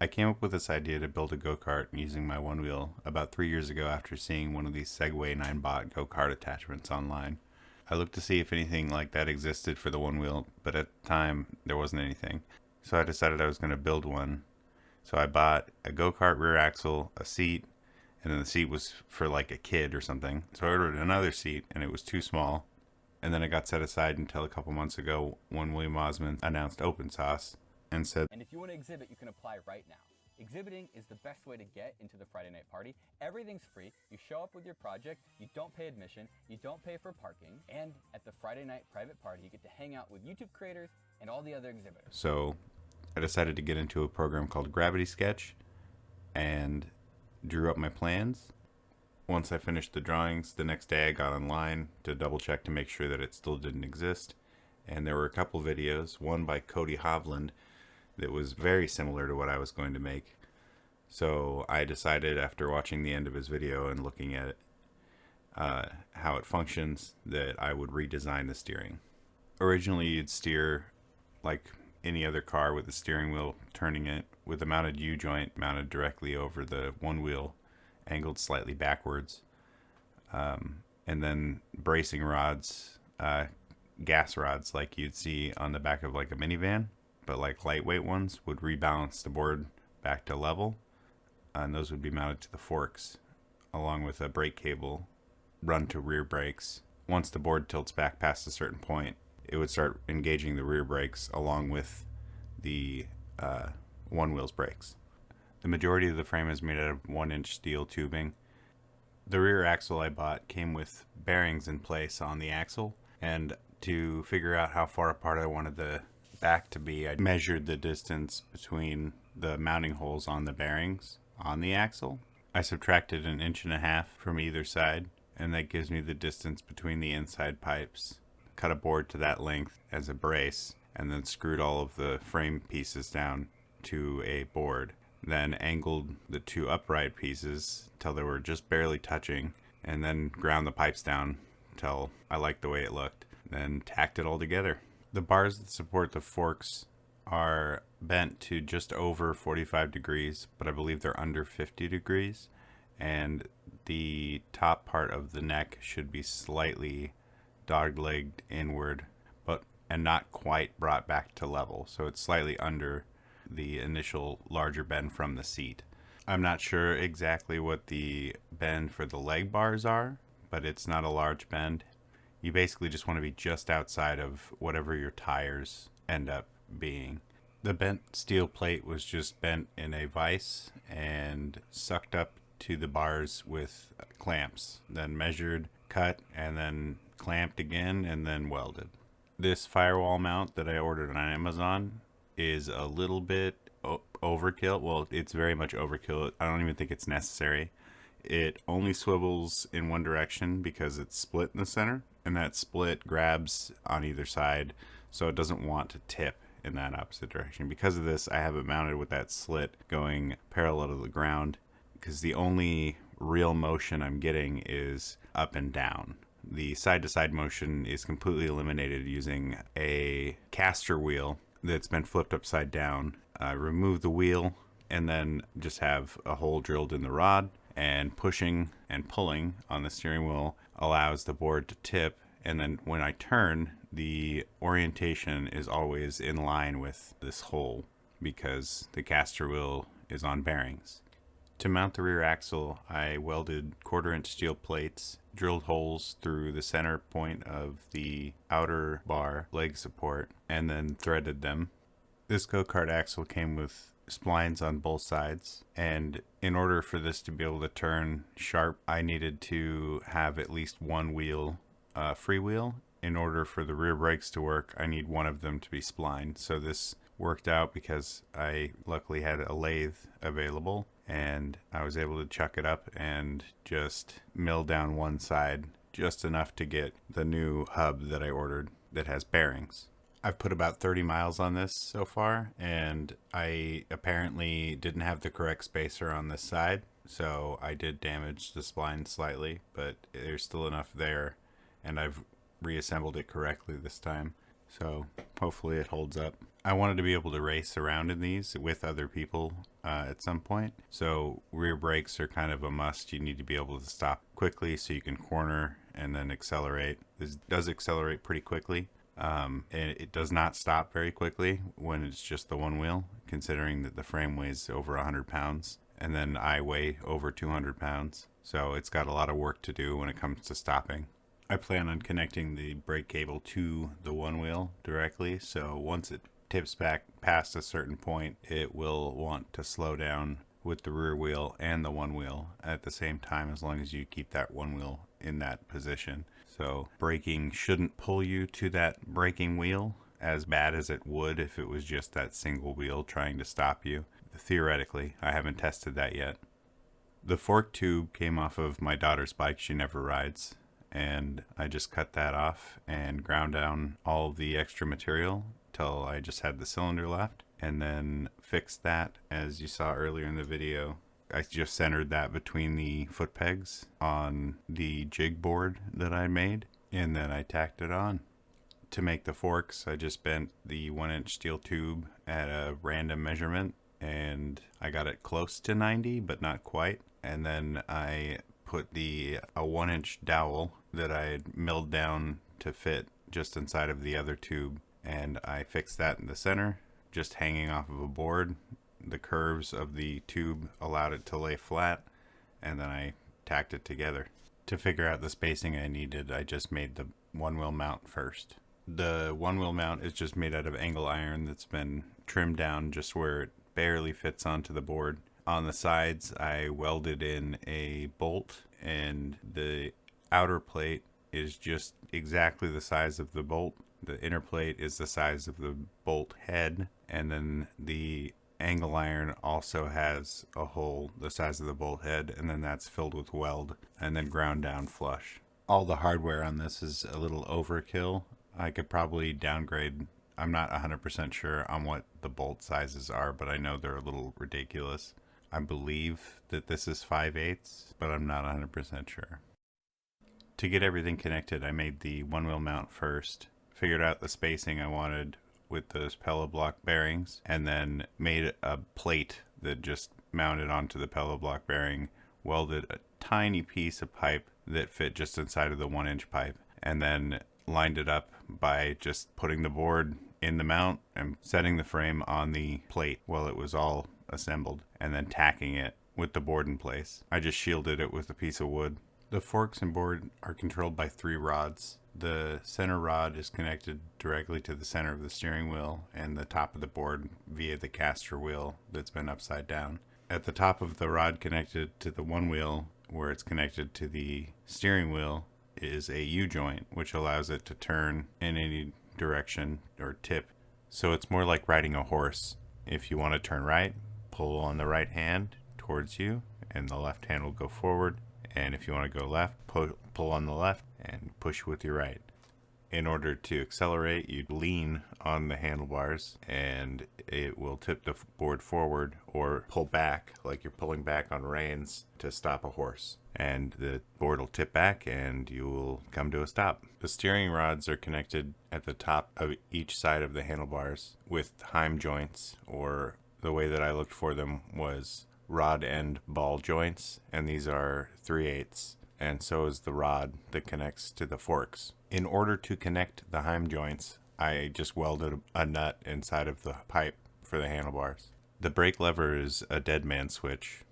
I came up with this idea to build a go-kart using my one wheel about 3 years ago after seeing one of these Segway 9-bot go-kart attachments online. I looked to see if anything like that existed for the one wheel, but at the time there wasn't anything. So I decided I was going to build one. So I bought a go-kart rear axle, a seat, and then the seat was for like a kid or something. So I ordered another seat and it was too small. And then it got set aside until a couple months ago when William Osmond announced open source and said, and if you want to exhibit, you can apply right now. Exhibiting is the best way to get into the Friday night party. Everything's free. You show up with your project, you don't pay admission, you don't pay for parking, and at the Friday night private party, you get to hang out with YouTube creators and all the other exhibitors. So I decided to get into a program called Gravity Sketch and drew up my plans. Once I finished the drawings, the next day I got online to double check to make sure that it still didn't exist. And there were a couple videos, one by Cody Hovland, that was very similar to what I was going to make. So I decided after watching the end of his video and looking at it, how it functions, that I would redesign the steering. Originally you'd steer like any other car with the steering wheel turning it with a mounted U-joint mounted directly over the one wheel, angled slightly backwards, and then bracing rods, gas rods like you'd see on the back of like a minivan, but like lightweight ones would rebalance the board back to level, and those would be mounted to the forks along with a brake cable run to rear brakes. Once the board tilts back past a certain point, it would start engaging the rear brakes along with the one wheel's brakes. The majority of the frame is made out of 1-inch steel tubing. The rear axle I bought came with bearings in place on the axle, and to figure out how far apart I wanted the back to be, I measured the distance between the mounting holes on the bearings on the axle. I subtracted 1.5 inches from either side, and that gives me the distance between the inside pipes. Cut a board to that length as a brace, and then screwed all of the frame pieces down to a board. Then angled the two upright pieces till they were just barely touching, and then ground the pipes down till I liked the way it looked. Then tacked it all together. The bars that support the forks are bent to just over 45 degrees, but I believe they're under 50 degrees. And the top part of the neck should be slightly dog-legged inward, and not quite brought back to level. So it's slightly under the initial larger bend from the seat. I'm not sure exactly what the bend for the leg bars are, but it's not a large bend. You basically just want to be just outside of whatever your tires end up being. The bent steel plate was just bent in a vise and sucked up to the bars with clamps, then measured, cut, and then clamped again, and then welded. This firewall mount that I ordered on Amazon is a little bit overkill. Well, it's very much overkill. I don't even think it's necessary. It only swivels in one direction because it's split in the center, and that split grabs on either side, so it doesn't want to tip in that opposite direction. Because of this, I have it mounted with that slit going parallel to the ground, because the only real motion I'm getting is up and down. The side-to-side motion is completely eliminated using a caster wheel that's been flipped upside down. Remove the wheel and then just have a hole drilled in the rod, and pushing and pulling on the steering wheel allows the board to tip, and then when I turn, the orientation is always in line with this hole because the caster wheel is on bearings. To mount the rear axle, I welded 1/4-inch steel plates, drilled holes through the center point of the outer bar leg support, and then threaded them. This go-kart axle came with splines on both sides, and in order for this to be able to turn sharp, I needed to have at least one wheel freewheel. In order for the rear brakes to work, I need one of them to be splined. So this worked out because I luckily had a lathe available, and I was able to chuck it up and just mill down one side just enough to get the new hub that I ordered that has bearings. I've put about 30 miles on this so far, and I apparently didn't have the correct spacer on this side, so I did damage the spline slightly, but there's still enough there, and I've reassembled it correctly this time, so hopefully it holds up. I wanted to be able to race around in these with other people at some point. So rear brakes are kind of a must. You need to be able to stop quickly so you can corner and then accelerate. This does accelerate pretty quickly. And it does not stop very quickly when it's just the one wheel, considering that the frame weighs over 100 pounds. And then I weigh over 200 pounds. So it's got a lot of work to do when it comes to stopping. I plan on connecting the brake cable to the one wheel directly. So once it tips back past a certain point, it will want to slow down with the rear wheel and the one wheel at the same time, as long as you keep that one wheel in that position. So braking shouldn't pull you to that braking wheel as bad as it would if it was just that single wheel trying to stop you. Theoretically, I haven't tested that yet. The fork tube came off of my daughter's bike. She never rides. And I just cut that off and ground down all of the extra material till I just had the cylinder left, and then fixed that. As you saw earlier in the video, I just centered that between the foot pegs on the jig board that I made, and then I tacked it on. To make the forks, I just bent the 1-inch steel tube at a random measurement, and I got it close to 90 but not quite. And then I put a 1-inch dowel that I had milled down to fit just inside of the other tube, and I fixed that in the center, just hanging off of a board. The curves of the tube allowed it to lay flat, and then I tacked it together. To figure out the spacing I needed, I just made the one wheel mount first. The one wheel mount is just made out of angle iron that's been trimmed down just where it barely fits onto the board. On the sides, I welded in a bolt, and the outer plate is just exactly the size of the bolt. The inner plate is the size of the bolt head, and then the angle iron also has a hole the size of the bolt head, and then that's filled with weld and then ground down flush. All the hardware on this is a little overkill. I could probably downgrade. I'm not 100% sure on what the bolt sizes are, but I know they're a little ridiculous. I believe that this is 5/8, but I'm not 100% sure. To get everything connected, I made the one wheel mount first, figured out the spacing I wanted with those Pello block bearings, and then made a plate that just mounted onto the Pello block bearing, welded a tiny piece of pipe that fit just inside of the 1-inch pipe, and then lined it up by just putting the board in the mount and setting the frame on the plate while it was all assembled, and then tacking it with the board in place. I just shielded it with a piece of wood. The forks and board are controlled by 3 rods. The center rod is connected directly to the center of the steering wheel and the top of the board via the caster wheel that's been upside down. At the top of the rod connected to the one wheel, where it's connected to the steering wheel, is a U-joint, which allows it to turn in any direction or tip. So it's more like riding a horse. If you want to turn right, pull on the right hand towards you, and the left hand will go forward. And if you want to go left, pull on the left and push with your right. In order to accelerate, you lean on the handlebars, and it will tip the board forward, or pull back like you're pulling back on reins to stop a horse. And the board will tip back and you will come to a stop. The steering rods are connected at the top of each side of the handlebars with heim joints, or the way that I looked for them was rod end ball joints, and these are 3/8, and so is the rod that connects to the forks. In order to connect the heim joints, I just welded a nut inside of the pipe for the handlebars. The brake lever is a dead man switch.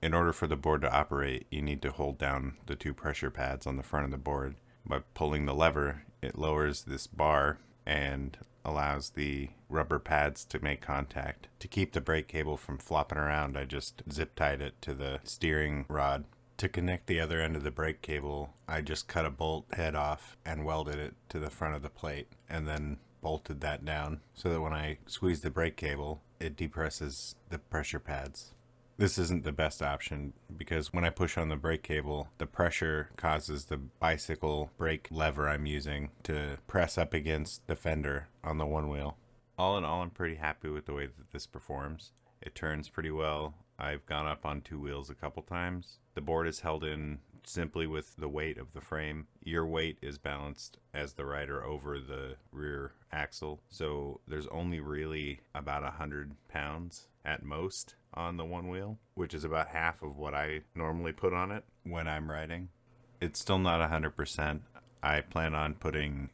In order for the board to operate, you need to hold down the 2 pressure pads on the front of the board. By pulling the lever, it lowers this bar and allows the rubber pads to make contact. To keep the brake cable from flopping around, I just zip tied it to the steering rod. To connect the other end of the brake cable, I just cut a bolt head off and welded it to the front of the plate, and then bolted that down so that when I squeeze the brake cable, it depresses the pressure pads. This isn't the best option because when I push on the brake cable, the pressure causes the bicycle brake lever I'm using to press up against the fender on the one wheel. All in all, I'm pretty happy with the way that this performs. It turns pretty well. I've gone up on two wheels a couple times. The board is held in simply with the weight of the frame. Your weight is balanced as the rider over the rear axle. So there's only really about 100 pounds at most on the one wheel, which is about half of what I normally put on it when I'm riding. It's still not 100%. I plan on putting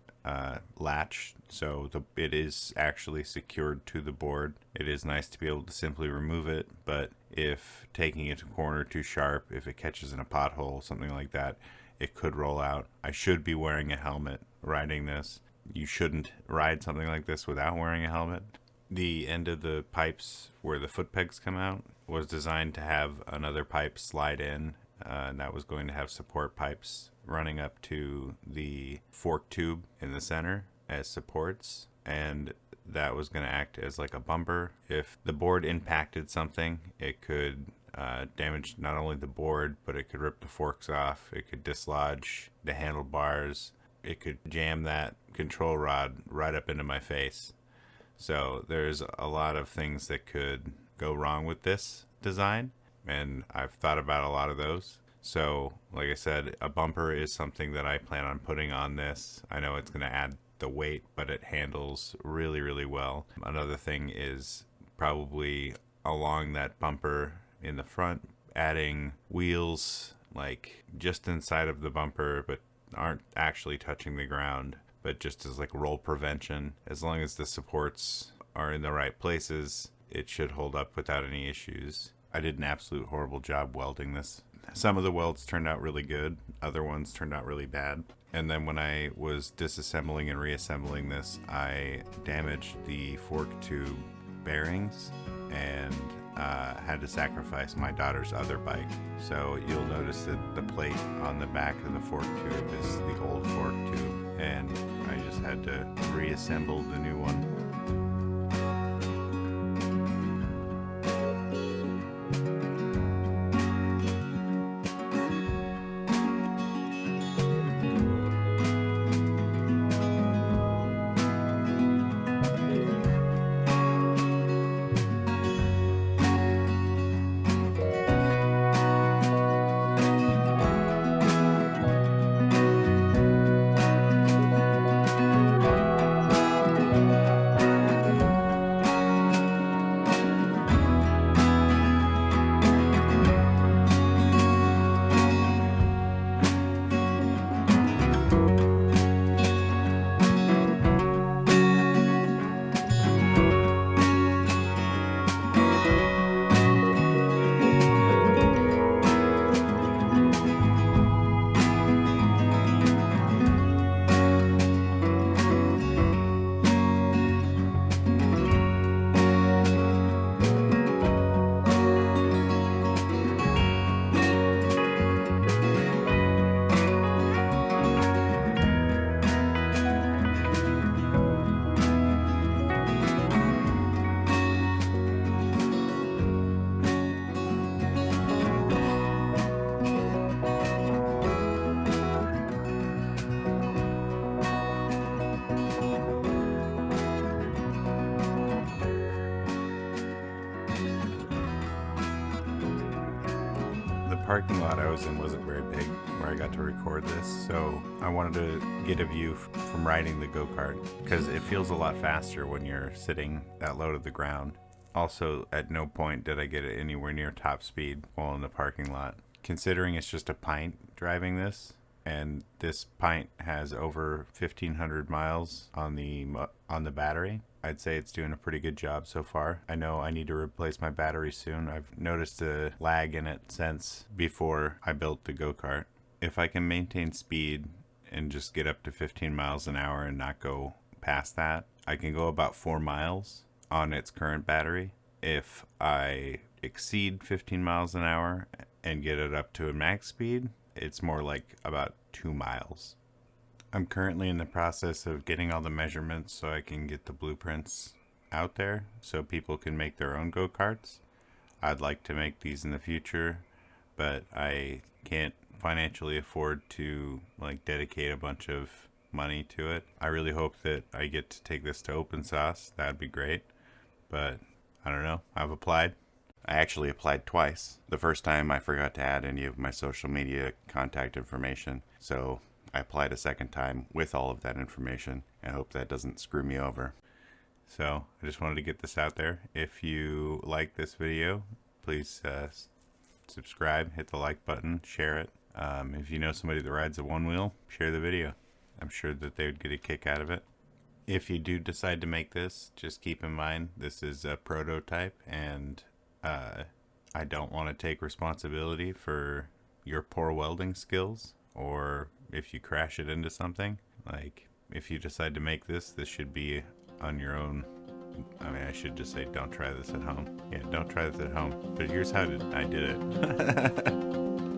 latch, so it is actually secured to the board. It is nice to be able to simply remove it, but if taking it to corner too sharp, if it catches in a pothole, something like that, it could roll out. I should be wearing a helmet riding this. You shouldn't ride something like this without wearing a helmet. The end of the pipes where the foot pegs come out was designed to have another pipe slide in, and that was going to have support pipes running up to the fork tube in the center as supports, and that was going to act as like a bumper. If the board impacted something, it could damage not only the board, but it could rip the forks off, it could dislodge the handlebars, it could jam that control rod right up into my face. So there's a lot of things that could go wrong with this design, and I've thought about a lot of those. So, like I said, a bumper is something that I plan on putting on this. I know it's going to add the weight, but it handles really, really well. Another thing is probably along that bumper in the front, adding wheels like just inside of the bumper, but aren't actually touching the ground, but just as like roll prevention. As long as the supports are in the right places, it should hold up without any issues. I did an absolute horrible job welding this. Some of the welds turned out really good, other ones turned out really bad. And then when I was disassembling and reassembling this, I damaged the fork tube bearings and had to sacrifice my daughter's other bike. So you'll notice that the plate on the back of the fork tube is the old fork tube, and I just had to reassemble the new one. Parking lot I was in wasn't very big where I got to record this, so I wanted to get a view from riding the go-kart because it feels a lot faster when you're sitting that low to the ground. Also, at no point did I get it anywhere near top speed while in the parking lot. Considering it's just a pint driving this, and this pint has over 1,500 miles on the battery, I'd say it's doing a pretty good job so far. I know I need to replace my battery soon. I've noticed a lag in it since before I built the go-kart. If I can maintain speed and just get up to 15 miles an hour and not go past that, I can go about 4 miles on its current battery. If I exceed 15 miles an hour and get it up to a max speed, it's more like about 2 miles. I'm currently in the process of getting all the measurements so I can get the blueprints out there so people can make their own go-karts. I'd like to make these in the future, but I can't financially afford to dedicate a bunch of money to it. I really hope that I get to take this to open source. That'd be great, but I don't know. I've applied. I actually applied twice. The first time I forgot to add any of my social media contact information, so I applied a second time with all of that information. I hope that doesn't screw me over. So I just wanted to get this out there. If you like this video, please subscribe, hit the like button, share it. If you know somebody that rides a one wheel, share the video. I'm sure that they would get a kick out of it. If you do decide to make this, just keep in mind this is a prototype, and I don't want to take responsibility for your poor welding skills or if you crash it into something. Like, if you decide to make this, this should be on your own. I mean, I should just say don't try this at home. Yeah, don't try this at home. But here's how I did it.